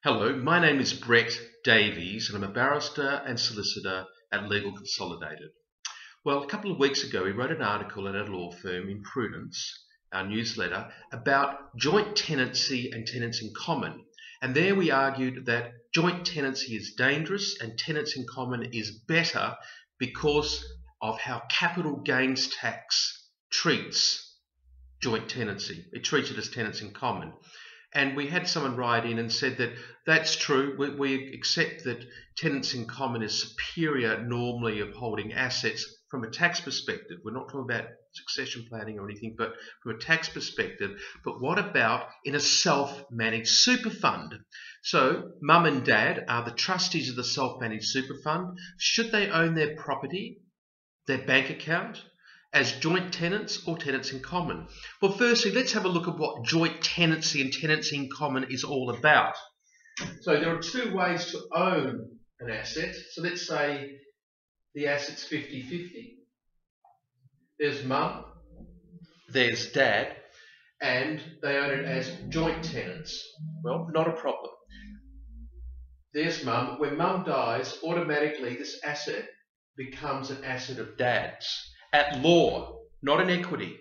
Hello, my name is Brett Davies and I'm a barrister and solicitor at Legal Consolidated. Well, a couple of weeks ago we wrote an article at a law firm in Prudence, our newsletter, about joint tenancy and tenants in common. And there we argued that joint tenancy is dangerous and tenants in common is better because of how capital gains tax treats joint tenancy. It treats it as tenants in common. And we had someone write in and said that that's true. We accept that tenants in common is superior normally of holding assets from a tax perspective. We're not talking about succession planning or anything, but from a tax perspective. But what about in a self-managed super fund? So mum and dad are the trustees of the self-managed super fund. Should they own their property, their bank account, as joint tenants or tenants in common? Well, firstly, let's have a look at what joint tenancy and tenancy in common is all about. So there are two ways to own an asset. So let's say the asset's 50-50. There's mum, there's dad, and they own it as joint tenants. Well, not a problem. There's mum. When mum dies, automatically this asset becomes an asset of dad's. At law, not in equity.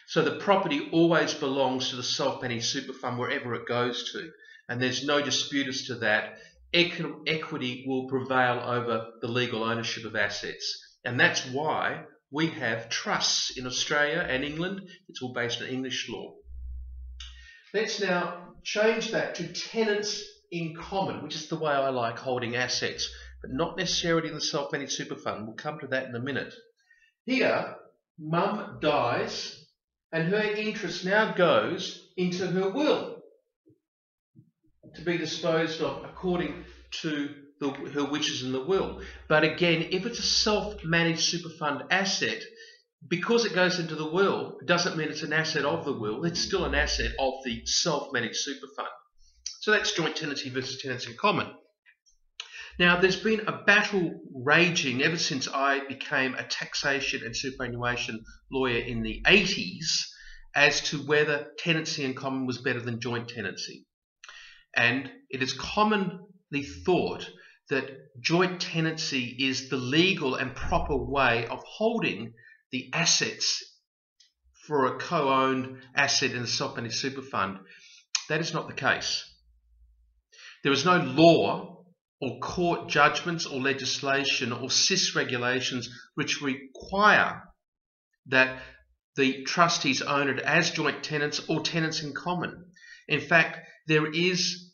So the property always belongs to the self-managed super fund wherever it goes to. And there's no dispute as to that. Equity will prevail over the legal ownership of assets. And that's why we have trusts in Australia and England. It's all based on English law. Let's now change that to tenants in common, which is the way I like holding assets, but not necessarily in the self-managed super fund. We'll come to that in a minute. Here, mum dies and her interest now goes into her will to be disposed of according to her wishes in the will. But again, if it's a self-managed super fund asset, because it goes into the will, it doesn't mean it's an asset of the will. It's still an asset of the self-managed super fund. So that's joint tenancy versus tenants in common. Now, there's been a battle raging ever since I became a taxation and superannuation lawyer in the 80s as to whether tenancy in common was better than joint tenancy. And it is commonly thought that joint tenancy is the legal and proper way of holding the assets for a co-owned asset in a self-managed super fund. That is not the case. There is no law or court judgments or legislation or SIS regulations which require that the trustees own it as joint tenants or tenants in common. In fact, there is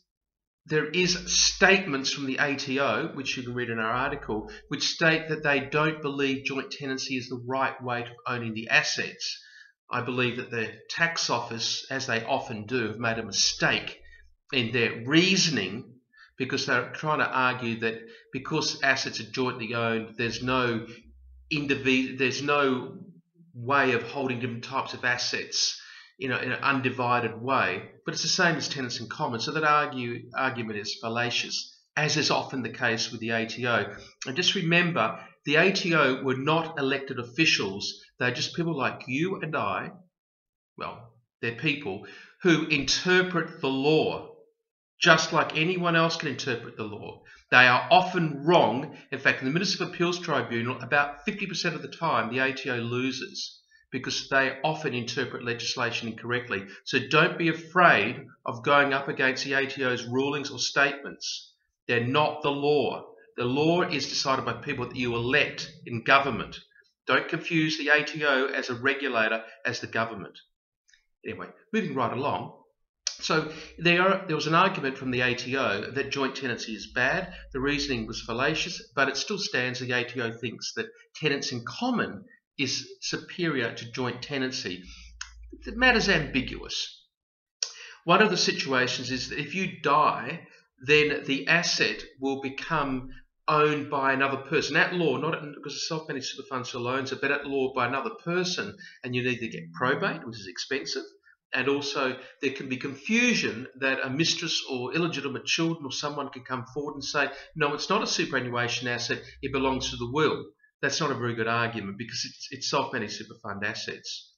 statements from the ATO, which you can read in our article, which state that they don't believe joint tenancy is the right way to owning the assets. I believe that the tax office, as they often do, have made a mistake in their reasoning, because they're trying to argue that because assets are jointly owned, there's no way of holding different types of assets in an undivided way. But it's the same as tenants in common. So that argument is fallacious, as is often the case with the ATO. And just remember, the ATO were not elected officials. They're just people like you and I. Well, they're people who interpret the law, just like anyone else can interpret the law. They are often wrong. In fact, in the Municipal Appeals Tribunal, about 50% of the time, the ATO loses because they often interpret legislation incorrectly. So don't be afraid of going up against the ATO's rulings or statements. They're not the law. The law is decided by people that you elect in government. Don't confuse the ATO as a regulator as the government. Anyway, moving right along. So there was an argument from the ATO that joint tenancy is bad. The reasoning was fallacious, but it still stands. The ATO thinks that tenants in common is superior to joint tenancy. The matter's ambiguous. One of the situations is that if you die, then the asset will become owned by another person. At law, not because the self-managed super fund still owns it, but at law by another person, and you need to get probate, which is expensive. And also there can be confusion that a mistress or illegitimate children or someone can come forward and say, no, it's not a superannuation asset, it belongs to the will. That's not a very good argument because it's self-managed super fund assets.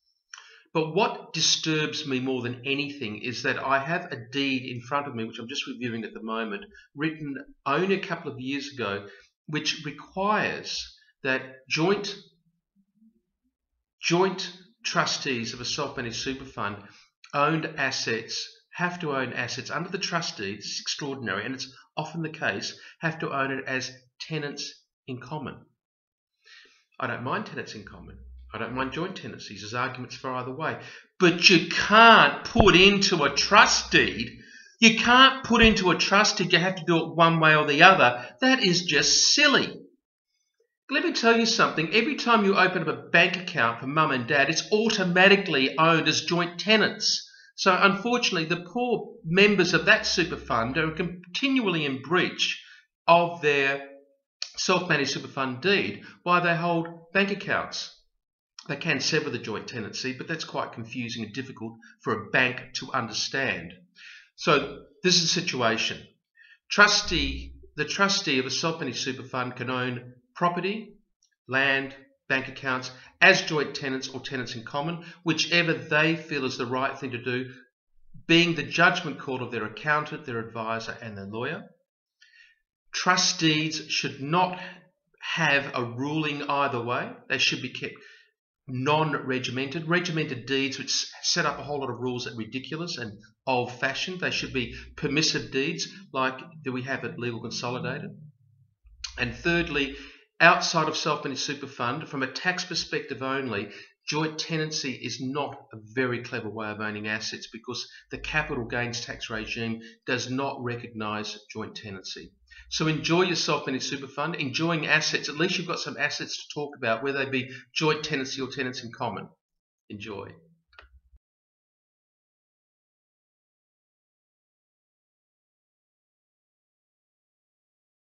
But what disturbs me more than anything is that I have a deed in front of me, which I'm just reviewing at the moment, written only a couple of years ago, which requires that joint trustees of a self-managed super fund have to own assets under the trustee. This is extraordinary, and it's often the case, have to own it as tenants in common. I don't mind tenants in common. I don't mind joint tenancies. There's arguments for either way. But you can't put into a trust deed. You can't put into a trust deed. You have to do it one way or the other. That is just silly. Let me tell you something. Every time you open up a bank account for mum and dad, it's automatically owned as joint tenants. So unfortunately, the poor members of that super fund are continually in breach of their self-managed super fund deed while they hold bank accounts. They can sever the joint tenancy, but that's quite confusing and difficult for a bank to understand. So this is the situation. The trustee of a self-managed super fund can own property, land, bank accounts as joint tenants or tenants in common, whichever they feel is the right thing to do, being the judgment call of their accountant, their advisor, and their lawyer. Trustees should not have a ruling either way. They should be kept non-regimented. Regimented deeds which set up a whole lot of rules that are ridiculous and old-fashioned. They should be permissive deeds like that we have at Legal Consolidated. And thirdly, outside of self-managed super fund, from a tax perspective only, joint tenancy is not a very clever way of owning assets because the capital gains tax regime does not recognise joint tenancy. So enjoy your self-managed super fund, enjoying assets. At least you've got some assets to talk about, whether they be joint tenancy or tenants in common. Enjoy.